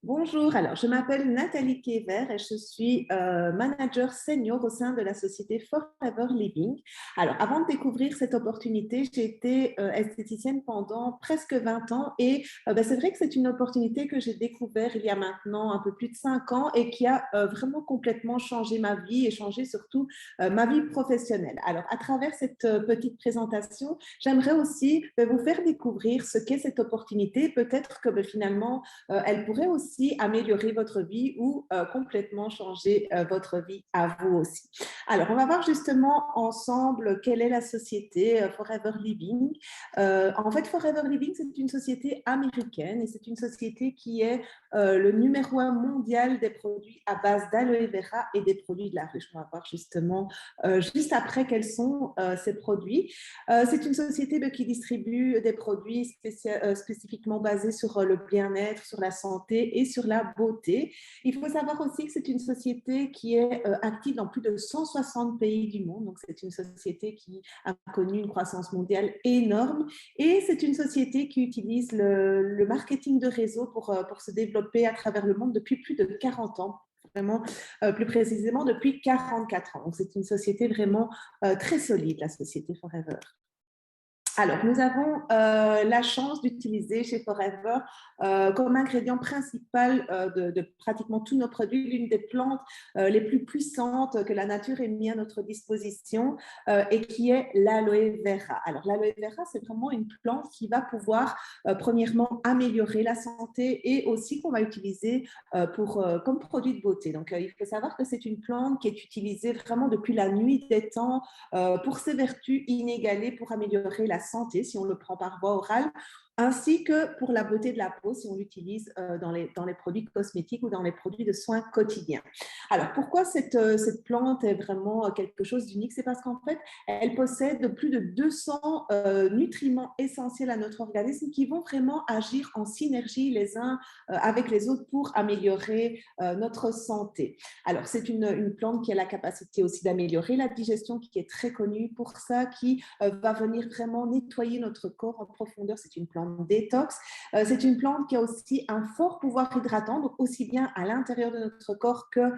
Bonjour, alors je m'appelle Nathalie Kéver et je suis manager senior au sein de la société Forever Living. Alors avant de découvrir cette opportunité, j'ai été esthéticienne pendant presque 20 ans et c'est vrai que c'est une opportunité que j'ai découverte il y a maintenant un peu plus de 5 ans et qui a vraiment complètement changé ma vie et changé surtout ma vie professionnelle. Alors à travers cette petite présentation, j'aimerais aussi vous faire découvrir ce qu'est cette opportunité. Peut-être que finalement, elle pourrait aussi améliorer votre vie ou complètement changer votre vie à vous aussi. Alors, on va voir justement ensemble quelle est la société Forever Living. En fait, Forever Living, c'est une société américaine et c'est une société qui est le numéro 1 mondial des produits à base d'aloe vera et des produits de la ruche. On va voir justement juste après quels sont ces produits. C'est une société qui distribue des produits spécifiquement basés sur le bien-être, sur la santé et sur la beauté. Il faut savoir aussi que c'est une société qui est active dans plus de 160 pays du monde. Donc, c'est une société qui a connu une croissance mondiale énorme et c'est une société qui utilise le marketing de réseau pour se développer à travers le monde depuis plus de 40 ans. Vraiment, plus précisément depuis 44 ans. Donc, c'est une société vraiment très solide, la société Forever. Alors, nous avons la chance d'utiliser chez Forever comme ingrédient principal de pratiquement tous nos produits l'une des plantes les plus puissantes que la nature ait mis à notre disposition et qui est l'aloe vera. Alors, l'aloe vera, c'est vraiment une plante qui va pouvoir premièrement améliorer la santé et aussi qu'on va utiliser comme produit de beauté. Donc, il faut savoir que c'est une plante qui est utilisée vraiment depuis la nuit des temps pour ses vertus inégalées pour améliorer la santé si on le prend par voie orale, ainsi que pour la beauté de la peau si on l'utilise dans les produits cosmétiques ou dans les produits de soins quotidiens. Alors, pourquoi cette plante est vraiment quelque chose d'unique? C'est parce qu'en fait, elle possède plus de 200 nutriments essentiels à notre organisme qui vont vraiment agir en synergie les uns avec les autres pour améliorer notre santé. Alors, c'est une plante qui a la capacité aussi d'améliorer la digestion, qui est très connue pour ça, qui va venir vraiment nettoyer notre corps en profondeur. C'est une plante détox. C'est une plante qui a aussi un fort pouvoir hydratant, donc aussi bien à l'intérieur de notre corps que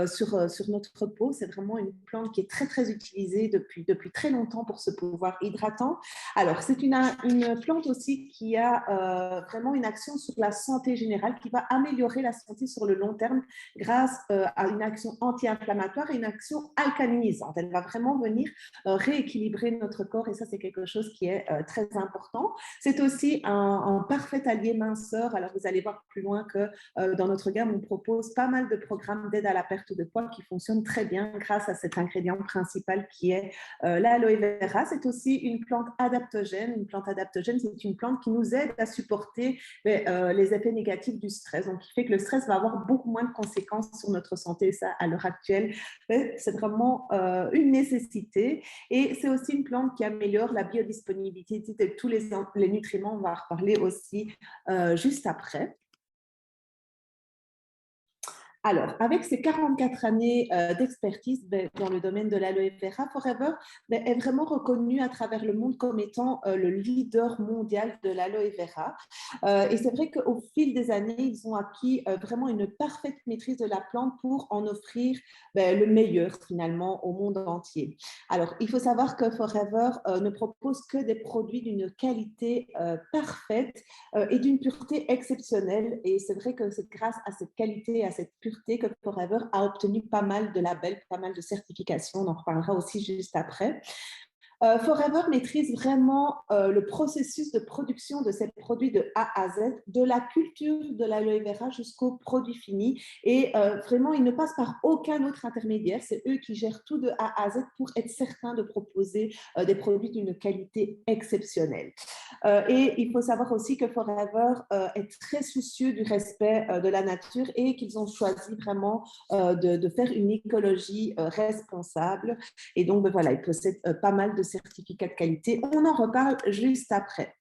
sur notre peau. C'est vraiment une plante qui est très, très utilisée depuis très longtemps pour ce pouvoir hydratant. Alors, c'est une plante aussi qui a vraiment une action sur la santé générale, qui va améliorer la santé sur le long terme grâce à une action anti-inflammatoire et une action alcalinisante. Elle va vraiment venir rééquilibrer notre corps et ça, c'est quelque chose qui est très important. C'est aussi un parfait allié minceur. Alors, vous allez voir plus loin que dans notre gamme, on propose pas mal de programmes d'aide à la perte de poids qui fonctionnent très bien grâce à cet ingrédient principal qui est l'aloe vera. C'est aussi une plante adaptogène. Une plante adaptogène, c'est une plante qui nous aide à supporter les effets négatifs du stress. Donc, qui fait que le stress va avoir beaucoup moins de conséquences sur notre santé. Ça, à l'heure actuelle, c'est vraiment une nécessité. Et c'est aussi une plante qui améliore la biodisponibilité de tous les nutriments. On va en reparler aussi juste après. Alors, avec ses 44 années d'expertise dans le domaine de l'aloe vera, Forever est vraiment reconnu à travers le monde comme étant le leader mondial de l'aloe vera. Et c'est vrai qu'au fil des années, ils ont acquis vraiment une parfaite maîtrise de la plante pour en offrir le meilleur finalement au monde entier. Alors, il faut savoir que Forever ne propose que des produits d'une qualité parfaite et d'une pureté exceptionnelle. Et c'est vrai que c'est grâce à cette qualité et à cette pureté que Forever a obtenu pas mal de labels, pas mal de certifications. On en reparlera aussi juste après. Forever maîtrise vraiment le processus de production de ces produits de A à Z, de la culture de l'aloe vera jusqu'au produit fini. Et vraiment, ils ne passent par aucun autre intermédiaire. C'est eux qui gèrent tout de A à Z pour être certains de proposer des produits d'une qualité exceptionnelle. Et il faut savoir aussi que Forever est très soucieux du respect de la nature et qu'ils ont choisi vraiment de faire une écologie responsable. Et donc, voilà, ils possèdent pas mal de certificats de qualité. On en reparle juste après.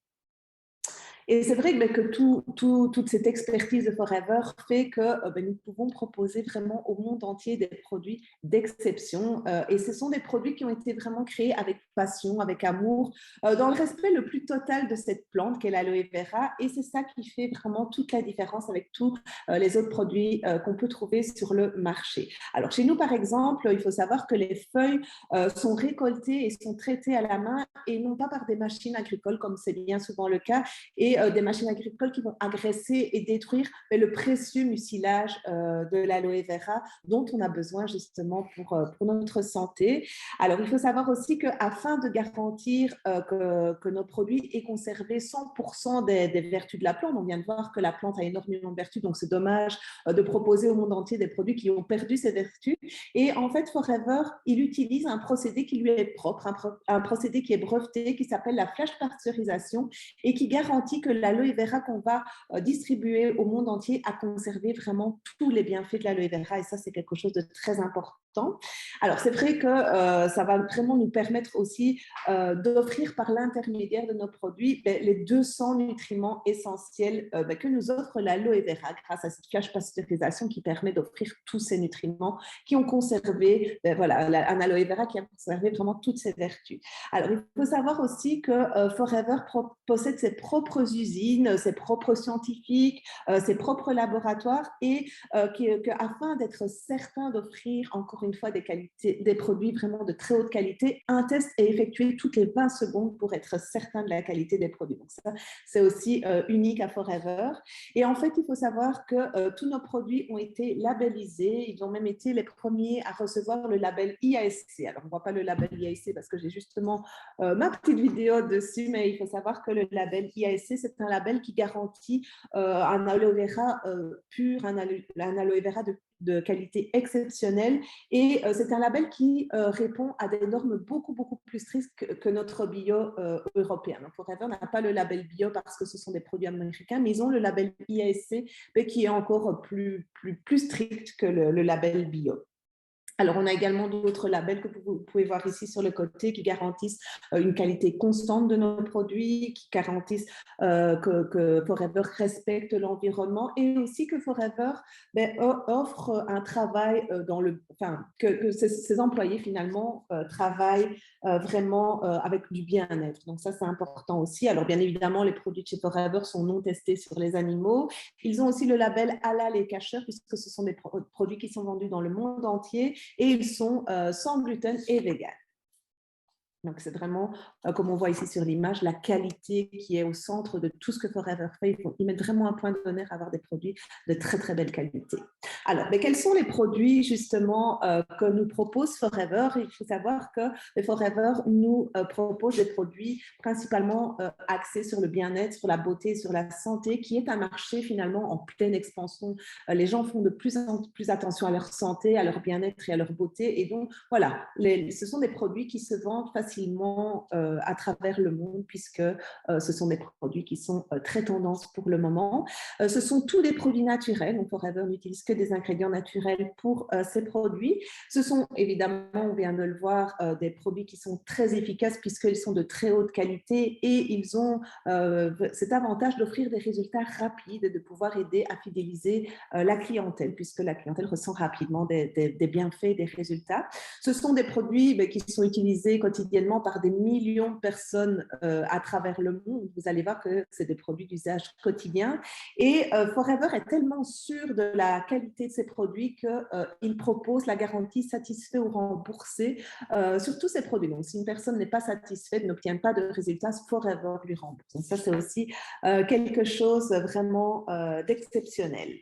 Et c'est vrai que toute cette expertise de Forever fait que nous pouvons proposer vraiment au monde entier des produits d'exception. Et ce sont des produits qui ont été vraiment créés avec passion, avec amour, dans le respect le plus total de cette plante qu'est l'aloe vera. Et c'est ça qui fait vraiment toute la différence avec tous les autres produits qu'on peut trouver sur le marché. Alors chez nous, par exemple, il faut savoir que les feuilles sont récoltées et sont traitées à la main et non pas par des machines agricoles comme c'est bien souvent le cas, et des machines agricoles qui vont agresser et détruire le précieux mucilage de l'aloe vera dont on a besoin justement pour notre santé. Alors, il faut savoir aussi qu'afin de garantir que nos produits aient conservé 100% des vertus de la plante, on vient de voir que la plante a énormément de vertus, donc c'est dommage de proposer au monde entier des produits qui ont perdu ces vertus. Et en fait, Forever, il utilise un procédé qui lui est propre, un procédé qui est breveté, qui s'appelle la flash pasteurisation et qui garantit que l'aloe vera qu'on va distribuer au monde entier a conservé vraiment tous les bienfaits de l'aloe vera. Et ça, c'est quelque chose de très important. Alors, c'est vrai que ça va vraiment nous permettre aussi d'offrir par l'intermédiaire de nos produits les 200 nutriments essentiels que nous offre l'aloe vera grâce à cette flash pasteurisation qui permet d'offrir tous ces nutriments qui ont conservé, voilà, un aloe vera qui a conservé vraiment toutes ses vertus. Alors, il faut savoir aussi que Forever possède ses propres usines, ses propres scientifiques, ses propres laboratoires et afin d'être certain d'offrir encore une fois des produits vraiment de très haute qualité, un test est effectué toutes les 20 secondes pour être certain de la qualité des produits. Donc ça, c'est aussi unique à Forever. Et en fait, il faut savoir que tous nos produits ont été labellisés. Ils ont même été les premiers à recevoir le label IASC. Alors, on ne voit pas le label IASC parce que j'ai justement ma petite vidéo dessus, mais il faut savoir que le label IASC, c'est un label qui garantit un aloe vera pur, un aloe vera de qualité exceptionnelle. Et c'est un label qui répond à des normes beaucoup plus strictes que notre bio européen. Donc, Forever n'a pas le label bio parce que ce sont des produits américains, mais ils ont le label IASC qui est encore plus strict que le label bio. Alors, on a également d'autres labels que vous pouvez voir ici sur le côté qui garantissent une qualité constante de nos produits, qui garantissent que Forever respecte l'environnement et aussi que Forever offre un travail que ses employés finalement travaillent vraiment avec du bien-être. Donc ça, c'est important aussi. Alors, bien évidemment, les produits de chez Forever sont non testés sur les animaux. Ils ont aussi le label halal et kosher puisque ce sont des produits qui sont vendus dans le monde entier et ils sont sans gluten et vegan. Donc, c'est vraiment, comme on voit ici sur l'image, la qualité qui est au centre de tout ce que Forever fait. Ils mettent vraiment un point d'honneur à avoir des produits de très belle qualité. Alors, mais quels sont les produits justement que nous propose Forever? Il faut savoir que Forever nous propose des produits principalement axés sur le bien-être, sur la beauté, sur la santé, qui est un marché finalement en pleine expansion. Les gens font de plus en plus attention à leur santé, à leur bien-être et à leur beauté. Et donc, voilà, ce sont des produits qui se vendent facilement à travers le monde puisque ce sont des produits qui sont très tendance pour le moment. Ce sont tous des produits naturels, donc Forever n'utilise que des ingrédients naturels pour ces produits. Ce sont évidemment, on vient de le voir, des produits qui sont très efficaces puisqu'ils sont de très haute qualité et ils ont cet avantage d'offrir des résultats rapides et de pouvoir aider à fidéliser la clientèle puisque la clientèle ressent rapidement des bienfaits, des résultats. Ce sont des produits qui sont utilisés quotidiennement par des millions de personnes à travers le monde. Vous allez voir que c'est des produits d'usage quotidien. Et Forever est tellement sûr de la qualité de ses produits qu'il propose la garantie satisfait ou remboursé sur tous ses produits. Donc, si une personne n'est pas satisfaite, n'obtient pas de résultats, Forever lui rembourse. Donc, ça, c'est aussi quelque chose vraiment d'exceptionnel.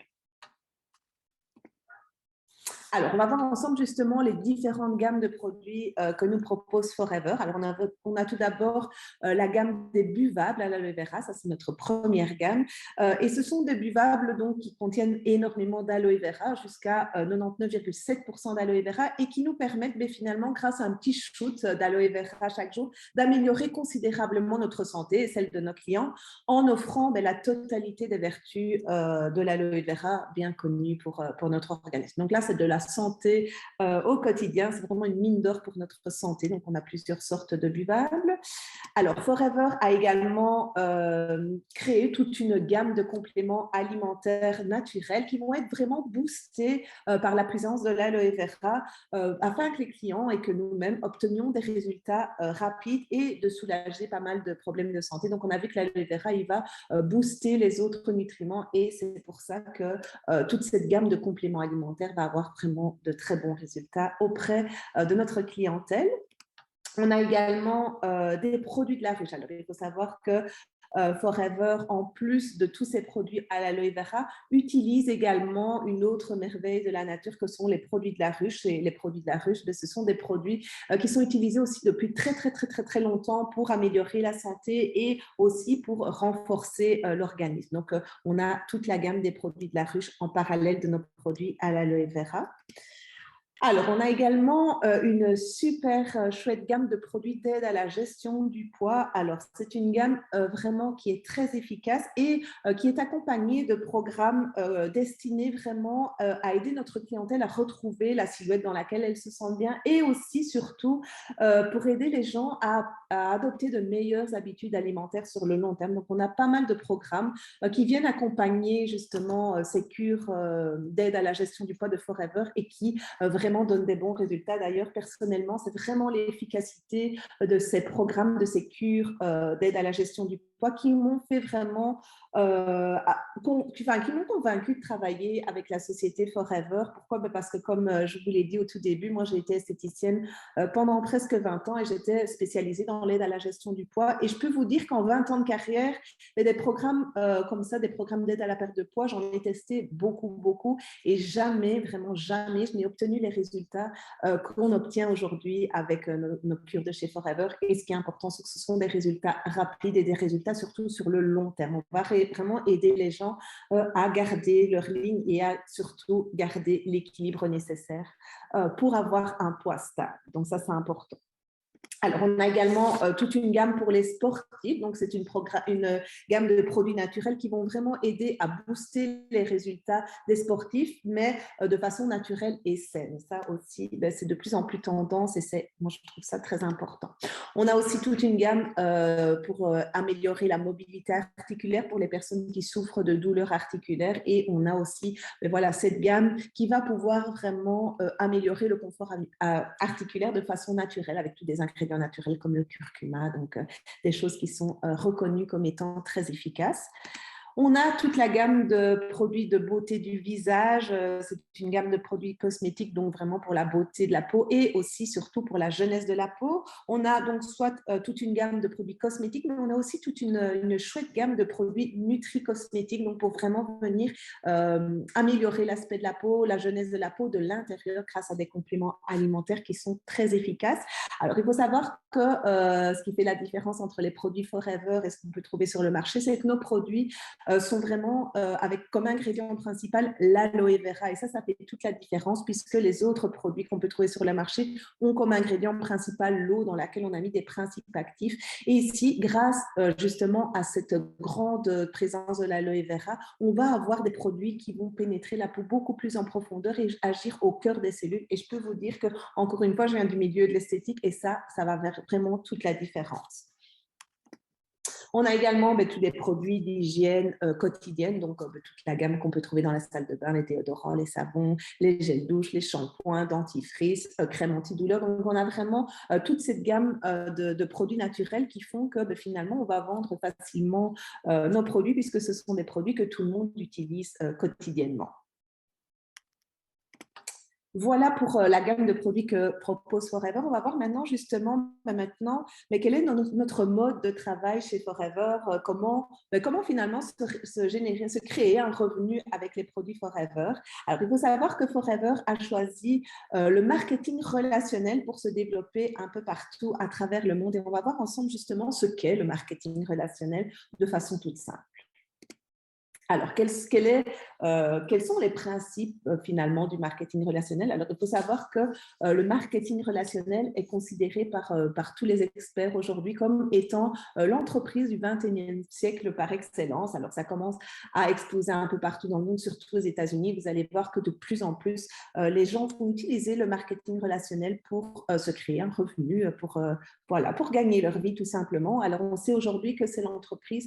Alors, on va voir ensemble justement les différentes gammes de produits que nous propose Forever. Alors, on a tout d'abord la gamme des buvables à l'aloe vera, ça c'est notre première gamme. Et ce sont des buvables donc, qui contiennent énormément d'aloe vera, jusqu'à 99,7% d'aloe vera et qui nous permettent finalement, grâce à un petit shoot d'aloe vera chaque jour, d'améliorer considérablement notre santé et celle de nos clients en offrant la totalité des vertus de l'aloe vera bien connues pour notre organisme. Donc là, c'est de la la santé au quotidien. C'est vraiment une mine d'or pour notre santé. Donc, on a plusieurs sortes de buvables. Alors, Forever a également créé toute une gamme de compléments alimentaires naturels qui vont être vraiment boostés par la présence de l'aloe vera afin que les clients et que nous-mêmes obtenions des résultats rapides et de soulager pas mal de problèmes de santé. Donc, on a vu que l'aloe vera, il va booster les autres nutriments et c'est pour ça que toute cette gamme de compléments alimentaires va avoir vraiment de très bons résultats auprès de notre clientèle. On a également des produits de la ruche. Alors, il faut savoir que Forever, en plus de tous ces produits à l'aloe vera, utilise également une autre merveille de la nature que sont les produits de la ruche. Et les produits de la ruche, ce sont des produits qui sont utilisés aussi depuis très longtemps pour améliorer la santé et aussi pour renforcer l'organisme. Donc, on a toute la gamme des produits de la ruche en parallèle de nos produits à l'aloe vera. Alors, on a également une super chouette gamme de produits d'aide à la gestion du poids. Alors, c'est une gamme vraiment qui est très efficace et qui est accompagnée de programmes destinés vraiment à aider notre clientèle à retrouver la silhouette dans laquelle elle se sent bien et aussi, surtout, pour aider les gens à adopter de meilleures habitudes alimentaires sur le long terme. Donc, on a pas mal de programmes qui viennent accompagner justement ces cures d'aide à la gestion du poids de Forever et qui vraiment donne des bons résultats. D'ailleurs, personnellement, c'est vraiment l'efficacité de ces programmes, de ces cures d'aide à la gestion du poids qui m'ont fait vraiment, qui m'ont convaincu de travailler avec la société Forever. Pourquoi? Parce que comme je vous l'ai dit au tout début, moi j'ai été esthéticienne pendant presque 20 ans et j'étais spécialisée dans l'aide à la gestion du poids. Et je peux vous dire qu'en 20 ans de carrière, des programmes comme ça, des programmes d'aide à la perte de poids, j'en ai testé beaucoup et jamais, vraiment jamais, je n'ai obtenu les résultats qu'on obtient aujourd'hui avec nos cures de chez Forever. Et ce qui est important, c'est que ce sont des résultats rapides et des résultats surtout sur le long terme. On va vraiment aider les gens à garder leur ligne et à surtout garder l'équilibre nécessaire pour avoir un poids stable. Donc ça, c'est important. Alors, on a également toute une gamme pour les sportifs. Donc, c'est une gamme de produits naturels qui vont vraiment aider à booster les résultats des sportifs, mais de façon naturelle et saine. Ça aussi, c'est de plus en plus tendance et moi, je trouve ça très important. On a aussi toute une gamme pour améliorer la mobilité articulaire pour les personnes qui souffrent de douleurs articulaires. Et on a aussi voilà, cette gamme qui va pouvoir vraiment améliorer le confort articulaire de façon naturelle avec tous des ingrédients naturels comme le curcuma, donc des choses qui sont reconnues comme étant très efficaces. On a toute la gamme de produits de beauté du visage. C'est une gamme de produits cosmétiques, donc vraiment pour la beauté de la peau et aussi surtout pour la jeunesse de la peau. On a donc soit toute une gamme de produits cosmétiques, mais on a aussi toute une chouette gamme de produits nutri-cosmétiques, donc pour vraiment venir améliorer l'aspect de la peau, la jeunesse de la peau de l'intérieur grâce à des compléments alimentaires qui sont très efficaces. Alors, il faut savoir que ce qui fait la différence entre les produits Forever et ce qu'on peut trouver sur le marché, c'est que nos produits sont vraiment avec comme ingrédient principal l'aloe vera. Et ça fait toute la différence puisque les autres produits qu'on peut trouver sur le marché ont comme ingrédient principal l'eau dans laquelle on a mis des principes actifs. Et ici, grâce justement à cette grande présence de l'aloe vera, on va avoir des produits qui vont pénétrer la peau beaucoup plus en profondeur et agir au cœur des cellules. Et je peux vous dire que, encore une fois, je viens du milieu de l'esthétique et ça va faire vraiment toute la différence. On a également tous les produits d'hygiène quotidienne, donc toute la gamme qu'on peut trouver dans la salle de bain, les déodorants, les savons, les gels douche, les shampoings, dentifrice, crème antidouleur. Donc, on a vraiment toute cette gamme de produits naturels qui font que finalement, on va vendre facilement nos produits puisque ce sont des produits que tout le monde utilise quotidiennement. Voilà pour la gamme de produits que propose Forever. On va voir maintenant justement mais quel est notre mode de travail chez Forever, comment finalement se créer un revenu avec les produits Forever. Alors, il faut savoir que Forever a choisi le marketing relationnel pour se développer un peu partout à travers le monde et on va voir ensemble justement ce qu'est le marketing relationnel de façon toute simple. Alors, quels sont les principes finalement du marketing relationnel? Alors, il faut savoir que le marketing relationnel est considéré par tous les experts aujourd'hui comme étant l'entreprise du 21e siècle par excellence. Alors, ça commence à exploser un peu partout dans le monde, surtout aux États-Unis. Vous allez voir que de plus en plus, les gens vont utiliser le marketing relationnel pour se créer un revenu, voilà, pour gagner leur vie tout simplement. Alors, on sait aujourd'hui que c'est l'entreprise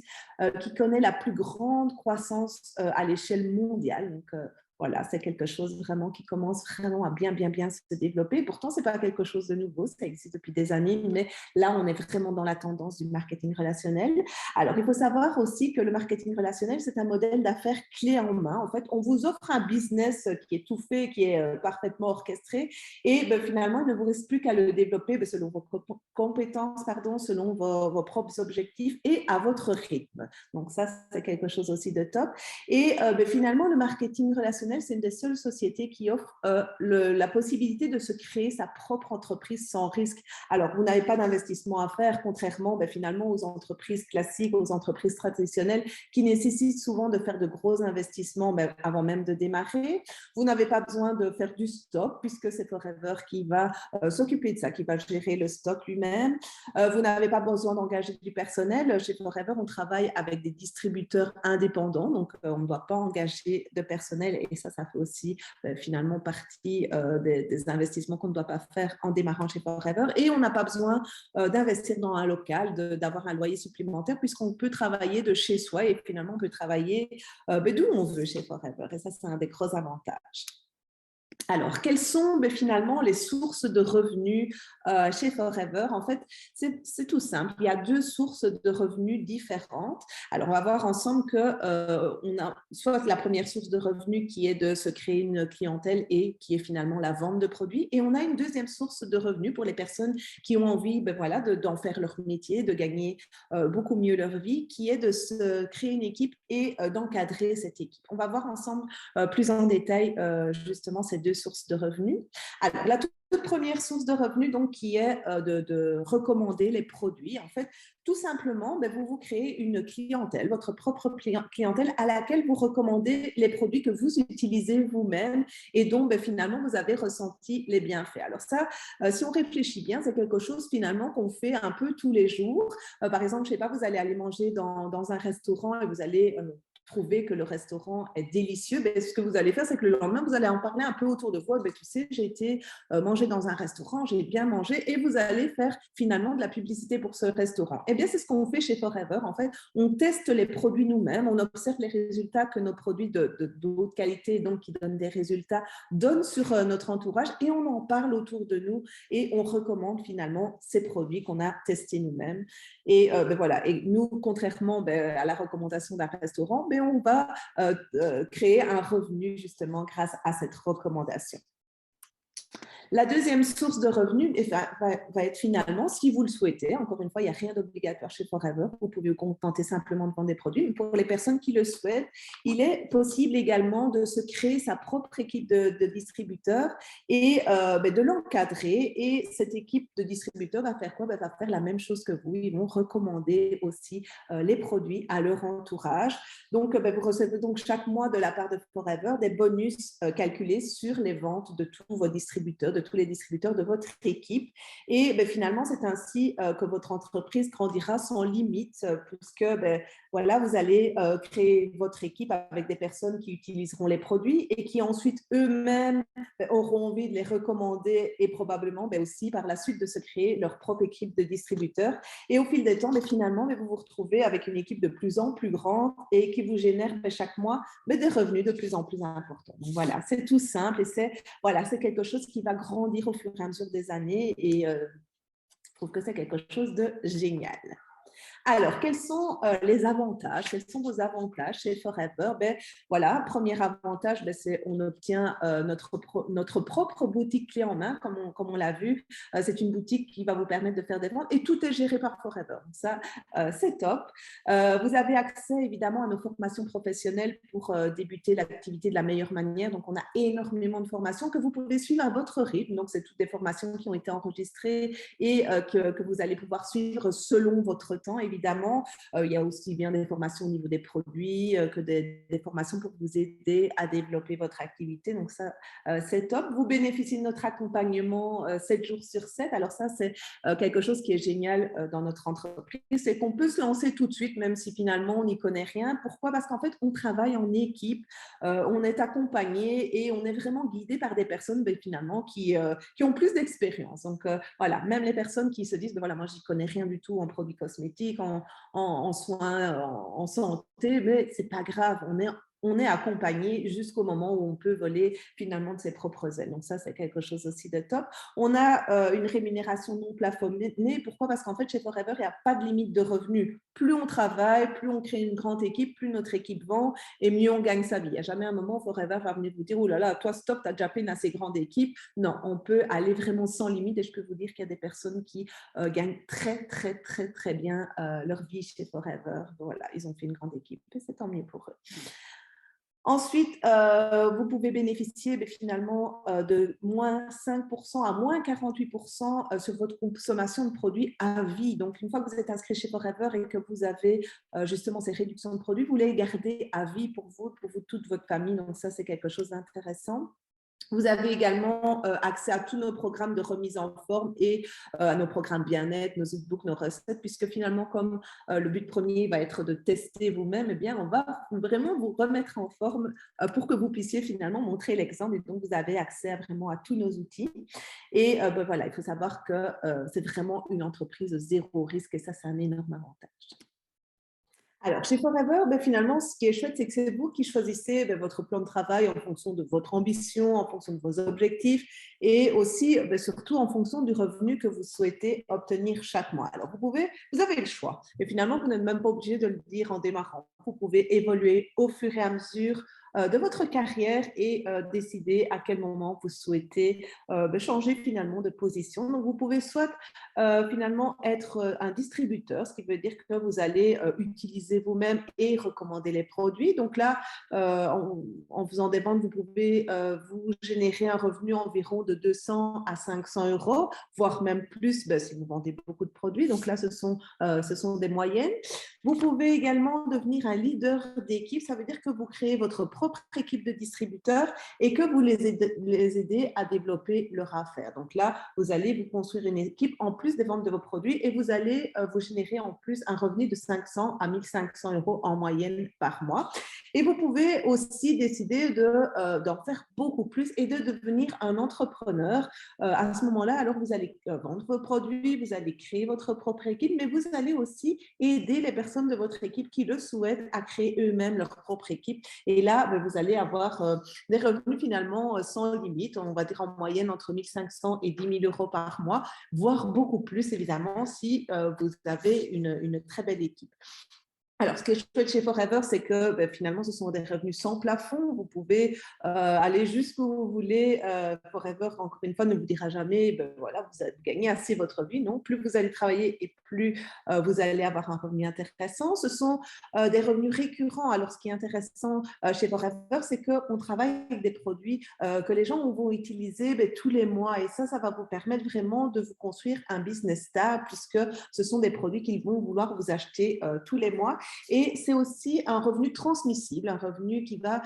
qui connaît la plus grande croissance à l'échelle mondiale. Donc, voilà, c'est quelque chose vraiment qui commence vraiment à bien se développer. Pourtant, ce n'est pas quelque chose de nouveau, ça existe depuis des années, mais là, on est vraiment dans la tendance du marketing relationnel. Alors, il faut savoir aussi que le marketing relationnel, c'est un modèle d'affaires clé en main. En fait, on vous offre un business qui est tout fait, qui est parfaitement orchestré, et ben, finalement, il ne vous reste plus qu'à le développer ben, selon vos compétences, pardon, selon vos propres objectifs et à votre rythme. Donc ça, c'est quelque chose aussi de top. Et ben, finalement, le marketing relationnel, c'est une des seules sociétés qui offre la possibilité de se créer sa propre entreprise sans risque. Alors, vous n'avez pas d'investissement à faire, contrairement ben, finalement aux entreprises classiques, aux entreprises traditionnelles qui nécessitent souvent de faire de gros investissements ben, avant même de démarrer. Vous n'avez pas besoin de faire du stock puisque c'est Forever qui va s'occuper de ça, qui va gérer le stock lui-même. Vous n'avez pas besoin d'engager du personnel. Chez Forever, on travaille avec des distributeurs indépendants, donc on ne doit pas engager de personnel et ça fait aussi finalement partie des investissements qu'on ne doit pas faire en démarrant chez Forever. Et on n'a pas besoin d'investir dans un local, d'avoir un loyer supplémentaire puisqu'on peut travailler de chez soi et finalement on peut travailler d'où on veut chez Forever. Et ça, c'est un des gros avantages. Alors, quelles sont ben, finalement les sources de revenus chez Forever? En fait, c'est tout simple. Il y a deux sources de revenus différentes. Alors, on va voir ensemble qu'on a soit la première source de revenus qui est de se créer une clientèle et qui est finalement la vente de produits. Et on a une deuxième source de revenus pour les personnes qui ont envie ben, voilà, d'en faire leur métier, de gagner beaucoup mieux leur vie, qui est de se créer une équipe et d'encadrer cette équipe. On va voir ensemble plus en détail justement ces deux sources de revenus. Alors, la toute première source de revenus, donc, qui est de recommander les produits. En fait, tout simplement, ben, vous créez une clientèle, votre propre clientèle à laquelle vous recommandez les produits que vous utilisez vous-même et dont ben, finalement vous avez ressenti les bienfaits. Alors ça, si on réfléchit bien, c'est quelque chose finalement qu'on fait un peu tous les jours. Par exemple, je ne sais pas, vous allez aller manger dans un restaurant et vous allez trouver que le restaurant est délicieux, ben, ce que vous allez faire, c'est que le lendemain, vous allez en parler un peu autour de vous. Ben, tu sais, j'ai été manger dans un restaurant, j'ai bien mangé, et vous allez faire finalement de la publicité pour ce restaurant. Eh bien, c'est ce qu'on fait chez Forever. En fait, on teste les produits nous-mêmes, on observe les résultats que nos produits de haute qualité, donc qui donnent des résultats, donnent sur notre entourage, et on en parle autour de nous, et on recommande finalement ces produits qu'on a testés nous-mêmes. Et ben voilà. Et nous, contrairement ben, à la recommandation d'un restaurant, ben, on va créer un revenu justement grâce à cette recommandation. La deuxième source de revenus va être finalement, si vous le souhaitez, encore une fois, il n'y a rien d'obligatoire chez Forever, vous pouvez vous contenter simplement de vendre des produits, mais pour les personnes qui le souhaitent, il est possible également de se créer sa propre équipe de distributeurs et de l'encadrer. Et cette équipe de distributeurs va faire quoi? Va faire la même chose que vous, ils vont recommander aussi les produits à leur entourage. Donc, vous recevez donc chaque mois de la part de Forever des bonus calculés sur les ventes de tous vos distributeurs, de tous les distributeurs de votre équipe. Et finalement, c'est ainsi que votre entreprise grandira sans limite, puisque voilà, vous allez créer votre équipe avec des personnes qui utiliseront les produits et qui ensuite eux-mêmes auront envie de les recommander et probablement aussi par la suite de se créer leur propre équipe de distributeurs. Et au fil des temps, finalement, vous vous retrouvez avec une équipe de plus en plus grande et qui vous génère chaque mois des revenus de plus en plus importants. Donc voilà, c'est tout simple et c'est quelque chose qui va grandir au fur et à mesure des années et je trouve que c'est quelque chose de génial. Alors, quels sont les avantages? Quels sont vos avantages chez Forever? Voilà, premier avantage, c'est on obtient notre propre boutique clé en main, comme on l'a vu. C'est une boutique qui va vous permettre de faire des ventes et tout est géré par Forever. Donc ça, c'est top. Vous avez accès évidemment à nos formations professionnelles pour débuter l'activité de la meilleure manière. Donc, on a énormément de formations que vous pouvez suivre à votre rythme. Donc, c'est toutes des formations qui ont été enregistrées et que vous allez pouvoir suivre selon votre temps, évidemment. Il y a aussi bien des formations au niveau des produits que des formations pour vous aider à développer votre activité. Donc ça, c'est top. Vous bénéficiez de notre accompagnement 7 jours sur 7. Alors ça, c'est quelque chose qui est génial dans notre entreprise, c'est qu'on peut se lancer tout de suite, même si finalement on n'y connaît rien. Pourquoi? Parce qu'en fait, on travaille en équipe, on est accompagné et on est vraiment guidé par des personnes finalement qui ont plus d'expérience. Donc voilà, même les personnes qui se disent, voilà, moi, j'y connais rien du tout en produits cosmétiques, en soins, en santé, mais c'est pas grave, on est accompagné jusqu'au moment où on peut voler finalement de ses propres ailes. Donc ça, c'est quelque chose aussi de top. On a une rémunération non plafonnée. Pourquoi? Parce qu'en fait, chez Forever, il n'y a pas de limite de revenus. Plus on travaille, plus on crée une grande équipe, plus notre équipe vend et mieux on gagne sa vie. Il n'y a jamais un moment où Forever va venir vous dire, oh là là, toi, stop, tu as déjà fait une assez grande équipe. Non, on peut aller vraiment sans limite et je peux vous dire qu'il y a des personnes qui gagnent très, très, très, très bien leur vie chez Forever. Voilà, ils ont fait une grande équipe et c'est tant mieux pour eux. Ensuite, vous pouvez bénéficier finalement de moins 5% à moins 48% sur votre consommation de produits à vie. Donc, une fois que vous êtes inscrit chez Forever et que vous avez justement ces réductions de produits, vous les gardez à vie pour vous, toute votre famille. Donc, ça, c'est quelque chose d'intéressant. Vous avez également accès à tous nos programmes de remise en forme et à nos programmes bien-être, nos e-books, nos recettes, puisque finalement, comme le but premier va être de tester vous-même, eh bien, on va vraiment vous remettre en forme pour que vous puissiez finalement montrer l'exemple. Et donc, vous avez accès vraiment à tous nos outils. Et voilà, il faut savoir que c'est vraiment une entreprise de zéro risque et ça, c'est un énorme avantage. Alors, chez Forever, finalement, ce qui est chouette, c'est que c'est vous qui choisissez votre plan de travail en fonction de votre ambition, en fonction de vos objectifs et aussi, surtout, en fonction du revenu que vous souhaitez obtenir chaque mois. Alors, vous avez le choix. Et finalement, vous n'êtes même pas obligé de le dire en démarrant. Vous pouvez évoluer au fur et à mesure de votre carrière et décider à quel moment vous souhaitez changer finalement de position. Donc, vous pouvez soit finalement être un distributeur, ce qui veut dire que vous allez utiliser vous-même et recommander les produits. Donc là, en faisant des ventes, vous pouvez vous générer un revenu environ de 200 à 500 euros, voire même plus si vous vendez beaucoup de produits. Donc là, ce sont des moyennes. Vous pouvez également devenir un leader d'équipe. Ça veut dire que vous créez votre propre équipe de distributeurs et que vous les aidez à développer leur affaire. Donc là, vous allez vous construire une équipe en plus des ventes de vos produits et vous allez vous générer en plus un revenu de 500 à 1500 euros en moyenne par mois. Et vous pouvez aussi décider d'en faire beaucoup plus et de devenir un entrepreneur. À ce moment-là, alors vous allez vendre vos produits, vous allez créer votre propre équipe, mais vous allez aussi aider les personnes de votre équipe qui le souhaitent à créer eux-mêmes leur propre équipe. Et là, vous allez avoir des revenus finalement sans limite. On va dire en moyenne entre 1500 et 10 000 euros par mois, voire beaucoup plus évidemment si vous avez une très belle équipe. Alors, ce qui est chouette chez Forever, c'est que finalement, ce sont des revenus sans plafond. Vous pouvez aller jusqu'où vous voulez. Forever, encore une fois, ne vous dira jamais, voilà, vous avez gagné assez votre vie. Non, plus vous allez travailler et plus vous allez avoir un revenu intéressant. Ce sont des revenus récurrents. Alors, ce qui est intéressant chez Forever, c'est qu'on travaille avec des produits que les gens vont utiliser tous les mois. Et ça va vous permettre vraiment de vous construire un business stable puisque ce sont des produits qu'ils vont vouloir vous acheter tous les mois. Et c'est aussi un revenu transmissible, un revenu qui va,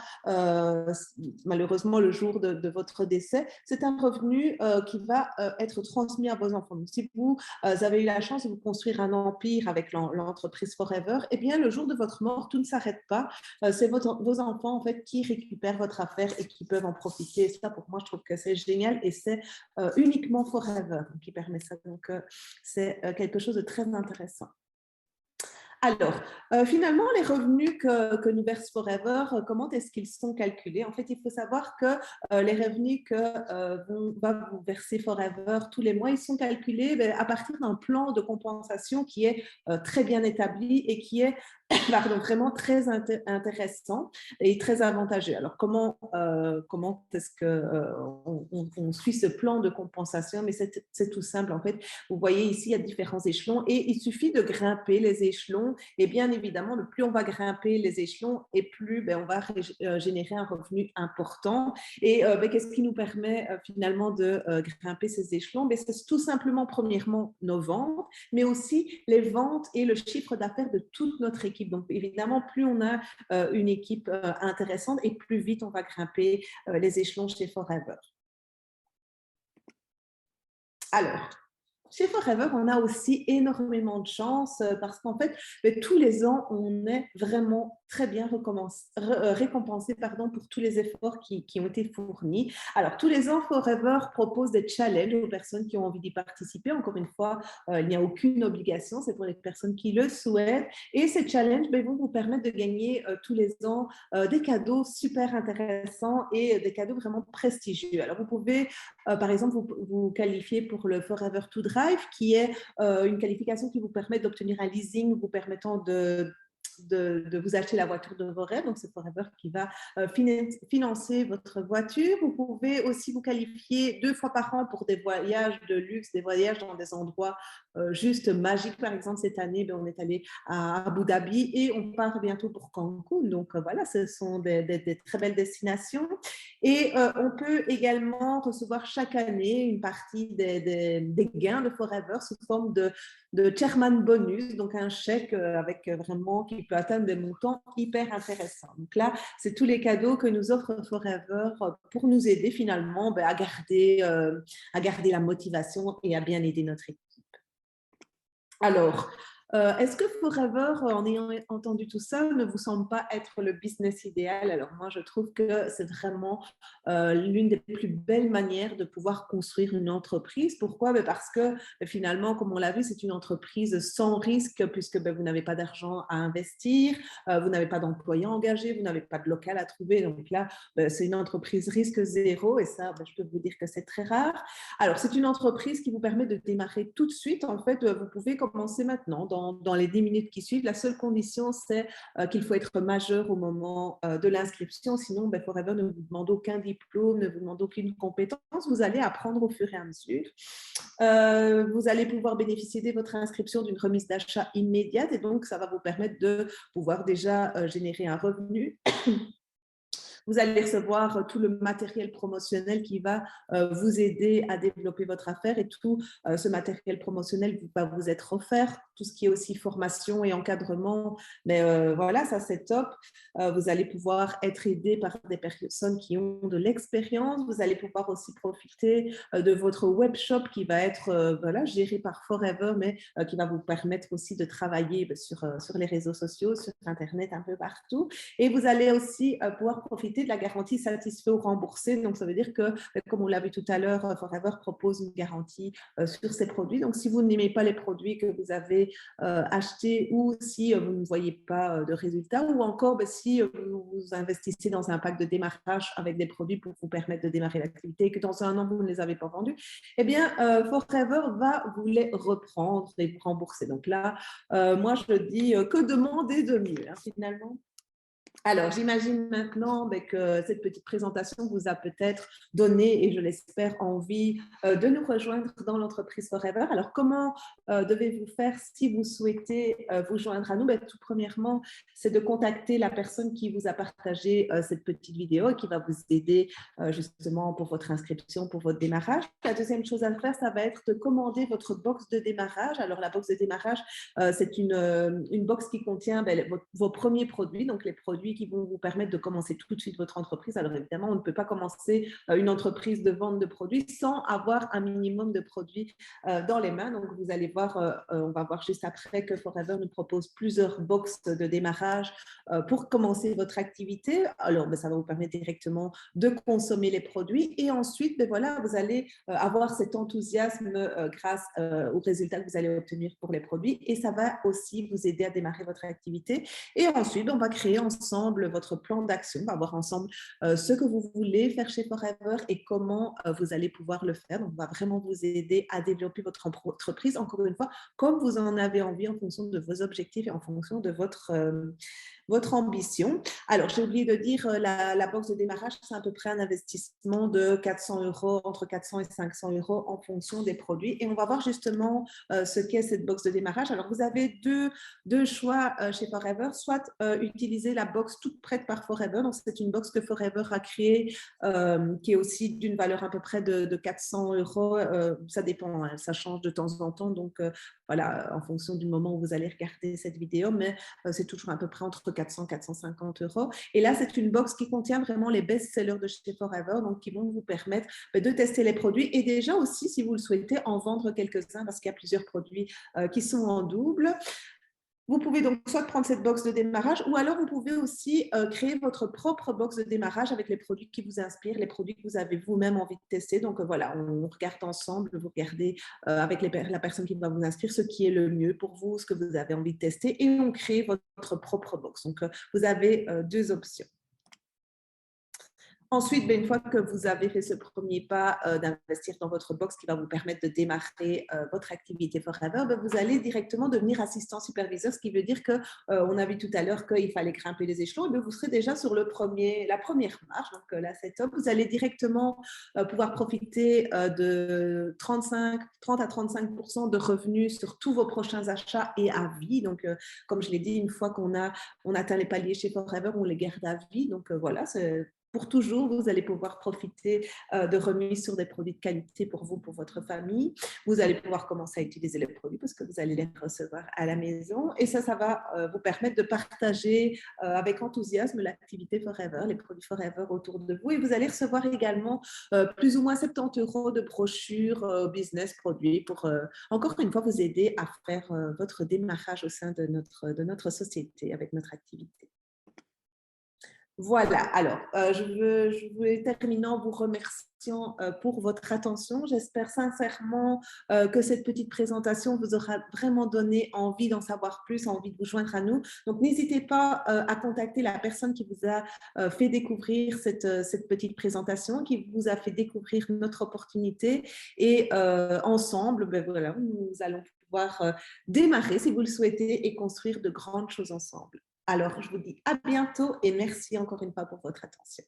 malheureusement, le jour de votre décès, c'est un revenu qui va être transmis à vos enfants. Donc, si vous avez eu la chance de vous construire un empire avec l'entreprise Forever, eh bien, le jour de votre mort, tout ne s'arrête pas. C'est vos enfants, en fait, qui récupèrent votre affaire et qui peuvent en profiter. Et ça, pour moi, je trouve que c'est génial et c'est uniquement Forever qui permet ça. Donc, c'est quelque chose de très intéressant. Alors, finalement, les revenus que nous verse Forever, comment est-ce qu'ils sont calculés? En fait, il faut savoir que les revenus que va vous verser Forever tous les mois, ils sont calculés à partir d'un plan de compensation qui est très bien établi et qui est pardon, vraiment très intéressant et très avantageux. Alors, comment est-ce qu'on suit ce plan de compensation? Mais c'est tout simple. En fait, vous voyez ici, il y a différents échelons et il suffit de grimper les échelons. Et bien évidemment, le plus on va grimper les échelons et plus ben, on va générer un revenu important. Et ben, qu'est-ce qui nous permet finalement de grimper ces échelons? Ben, c'est tout simplement, premièrement, nos ventes, mais aussi les ventes et le chiffre d'affaires de toute notre équipe. Donc, évidemment, plus on a une équipe intéressante et plus vite on va grimper les échelons chez Forever. Alors, chez Forever, on a aussi énormément de chance parce qu'en fait, tous les ans, on est vraiment très bien récompensé pour tous les efforts qui ont été fournis. Alors, tous les ans, Forever propose des challenges aux personnes qui ont envie d'y participer. Encore une fois, il n'y a aucune obligation, c'est pour les personnes qui le souhaitent. Et ces challenges vont vous permettre de gagner tous les ans des cadeaux super intéressants et des cadeaux vraiment prestigieux. Alors, vous pouvez, par exemple, vous qualifier pour le Forever to Drive, qui est une qualification qui vous permet d'obtenir un leasing vous permettant de vous acheter la voiture de vos rêves. Donc, c'est Forever qui va financer votre voiture. Vous pouvez aussi vous qualifier 2 fois par an pour des voyages de luxe, des voyages dans des endroits juste magiques. Par exemple, cette année, on est allé à Abu Dhabi et on part bientôt pour Cancun. Donc, voilà, ce sont des très belles destinations. Et on peut également recevoir chaque année une partie des gains de Forever sous forme de chairman bonus, donc un chèque avec vraiment qui peut atteindre des montants hyper intéressants. Donc là, c'est tous les cadeaux que nous offre Forever pour nous aider finalement à garder la motivation et à bien aider notre équipe. Alors, est-ce que Forever, en ayant entendu tout ça, ne vous semble pas être le business idéal? Alors moi, je trouve que c'est vraiment l'une des plus belles manières de pouvoir construire une entreprise. Pourquoi? Parce que finalement, comme on l'a vu, c'est une entreprise sans risque puisque vous n'avez pas d'argent à investir, vous n'avez pas d'employés engagés, vous n'avez pas de local à trouver. Donc là, c'est une entreprise risque zéro et ça, je peux vous dire que c'est très rare. Alors, c'est une entreprise qui vous permet de démarrer tout de suite. En fait, vous pouvez commencer maintenant, dans les 10 minutes qui suivent. La seule condition, c'est qu'il faut être majeur au moment de l'inscription. Sinon, Forever ne vous demande aucun diplôme, ne vous demande aucune compétence. Vous allez apprendre au fur et à mesure. Vous allez pouvoir bénéficier dès votre inscription d'une remise d'achat immédiate et donc, ça va vous permettre de pouvoir déjà générer un revenu. Vous allez recevoir tout le matériel promotionnel qui va vous aider à développer votre affaire et tout ce matériel promotionnel va vous être offert. Tout ce qui est aussi formation et encadrement, mais voilà, ça c'est top. Vous allez pouvoir être aidé par des personnes qui ont de l'expérience. Vous allez pouvoir aussi profiter de votre web shop qui va être voilà, géré par Forever, mais qui va vous permettre aussi de travailler sur les réseaux sociaux, sur Internet, un peu partout. Et vous allez aussi pouvoir profiter de la garantie satisfait ou remboursé. Donc, ça veut dire que, comme on l'a vu tout à l'heure, Forever propose une garantie sur ses produits. Donc, si vous n'aimez pas les produits que vous avez achetés ou si vous ne voyez pas de résultats ou encore si vous investissez dans un pack de démarrage avec des produits pour vous permettre de démarrer l'activité et que dans un an, vous ne les avez pas vendus, eh bien, Forever va vous les reprendre et vous rembourser. Donc là, moi, je dis que demander de mieux, hein, finalement. Alors, j'imagine maintenant que cette petite présentation vous a peut-être donné, et je l'espère, envie de nous rejoindre dans l'entreprise Forever. Alors, comment devez-vous faire si vous souhaitez vous joindre à nous? Tout premièrement, c'est de contacter la personne qui vous a partagé cette petite vidéo et qui va vous aider justement pour votre inscription, pour votre démarrage. La deuxième chose à faire, ça va être de commander votre box de démarrage. Alors, la box de démarrage, c'est une box qui contient vos premiers produits, donc les produits qui vont vous permettre de commencer tout de suite votre entreprise. Alors évidemment, on ne peut pas commencer une entreprise de vente de produits sans avoir un minimum de produits dans les mains. Donc vous allez voir, on va voir juste après que Forever nous propose plusieurs boxes de démarrage pour commencer votre activité. Alors ça va vous permettre directement de consommer les produits et ensuite, voilà, vous allez avoir cet enthousiasme grâce aux résultats que vous allez obtenir pour les produits et ça va aussi vous aider à démarrer votre activité. Et ensuite, on va créer ensemble ensemble votre plan d'action, on va voir ensemble ce que vous voulez faire chez Forever et comment vous allez pouvoir le faire. Donc, on va vraiment vous aider à développer votre entreprise, encore une fois, comme vous en avez envie en fonction de vos objectifs et en fonction de votre ambition. Alors, j'ai oublié de dire, la box de démarrage, c'est à peu près un investissement de 400 €, entre 400 et 500 € en fonction des produits. Et on va voir justement ce qu'est cette box de démarrage. Alors, vous avez deux choix chez Forever, soit utiliser la box toute prête par Forever. Donc, c'est une box que Forever a créée, qui est aussi d'une valeur à peu près de 400 €. Ça dépend, hein, ça change de temps en temps. Donc, voilà, en fonction du moment où vous allez regarder cette vidéo, mais c'est toujours à peu près entre 400 et 450 €. Et là, c'est une box qui contient vraiment les best-sellers de chez Forever, donc qui vont vous permettre de tester les produits et déjà aussi, si vous le souhaitez, en vendre quelques-uns parce qu'il y a plusieurs produits qui sont en double. Vous pouvez donc soit prendre cette box de démarrage ou alors vous pouvez aussi créer votre propre box de démarrage avec les produits qui vous inspirent, les produits que vous avez vous-même envie de tester. Donc voilà, on regarde ensemble, vous regardez avec la personne qui va vous inscrire ce qui est le mieux pour vous, ce que vous avez envie de tester et on crée votre propre box. Donc vous avez deux options. Ensuite, une fois que vous avez fait ce premier pas d'investir dans votre box qui va vous permettre de démarrer votre activité Forever, vous allez directement devenir assistant superviseur, ce qui veut dire qu'on a vu tout à l'heure qu'il fallait grimper les échelons, et vous serez déjà sur la première marche, donc là c'est top. Vous allez directement pouvoir profiter de 30 à 35% de revenus sur tous vos prochains achats et à vie. Donc, comme je l'ai dit, une fois qu'on atteint les paliers chez Forever, on les garde à vie. Donc voilà, c'est pour toujours, vous allez pouvoir profiter de remises sur des produits de qualité pour vous, pour votre famille. Vous allez pouvoir commencer à utiliser les produits parce que vous allez les recevoir à la maison. Et ça va vous permettre de partager avec enthousiasme l'activité Forever, les produits Forever autour de vous. Et vous allez recevoir également plus ou moins 70 € de brochures business produits pour, encore une fois, vous aider à faire votre démarrage au sein de notre société avec notre activité. Voilà, alors je vais terminer en vous remerciant pour votre attention. J'espère sincèrement que cette petite présentation vous aura vraiment donné envie d'en savoir plus, envie de vous joindre à nous. Donc, n'hésitez pas à contacter la personne qui vous a fait découvrir cette petite présentation, qui vous a fait découvrir notre opportunité. Et ensemble, voilà, nous allons pouvoir démarrer, si vous le souhaitez, et construire de grandes choses ensemble. Alors, je vous dis à bientôt et merci encore une fois pour votre attention.